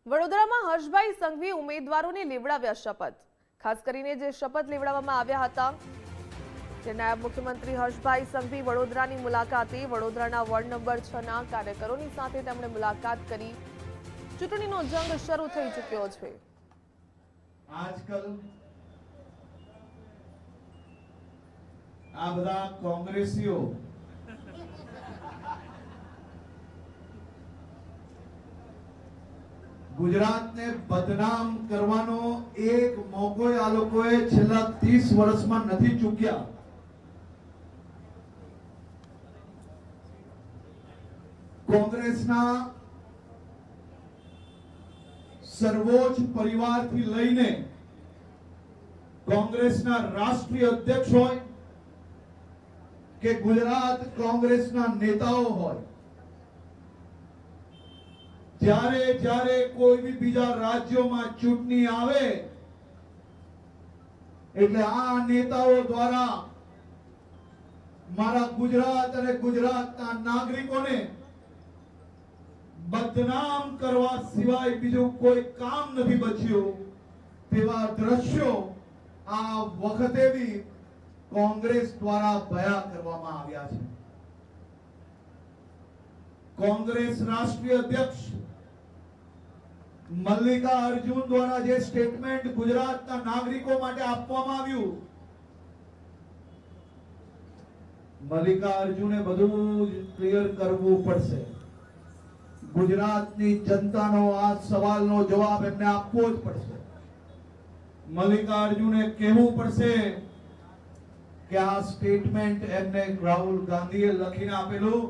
વડોદરામાં હર્ષભાઈ સંઘવી ઉમેદવારોને લેવડાવ્યા શપથ। ખાસ કરીને જે શપથ લેવડાવવામાં આવ્યા હતા તે નાયબ મુખ્યમંત્રી હર્ષભાઈ સંઘવી વડોદરાની મુલાકાતે વડોદરાના વોર્ડ નંબર 6 ના કાર્યકરોની સાથે તેમણે મુલાકાત કરી। ચૂંટણીનો જંગ શરૂ થઈ ચૂક્યો છે। આજકાલ આ બધા કોંગ્રેસીઓ ગુજરાતને બદનામ કરવાનો એક મોકો આ લોકોએ છેલ્લા 30 વર્ષમાં નથી ચૂક્યા। કોંગ્રેસના સર્વોચ્ચ પરિવારથી લઈને કોંગ્રેસના રાષ્ટ્રીય અધ્યક્ષ હોય કે ગુજરાત કોંગ્રેસના નેતાઓ હોય, જ્યારે કોઈ બી બીજા રાજ્યોમાં ચૂંટણી આવે એટલે આ નેતાઓ દ્વારા મારા ગુજરાત અને ગુજરાતના નાગરિકોને બદનામ કરવા સિવાય બીજું કોઈ કામ નથી બચ્યું। તેવા દ્રશ્યો આ વખતે બી કોંગ્રેસ દ્વારા બયાન કરવામાં આવ્યા છે। કોંગ્રેસ રાષ્ટ્રીય અધ્યક્ષ મલ્લિકા અર્જુન દ્વારા જે સ્ટેટમેન્ટ ગુજરાતના નાગરિકો માટે આપવામાં આવ્યું, મલ્લિકા અર્જુને બધું ક્લિયર કરવું પડશે। ગુજરાતની જનતાનો આ સવાલનો જવાબ એમને આપવો જ પડશે। મલ્લિકા અર્જુને કહેવું પડશે કે આ સ્ટેટમેન્ટ એમને રાહુલ ગાંધીએ લખીને આપેલું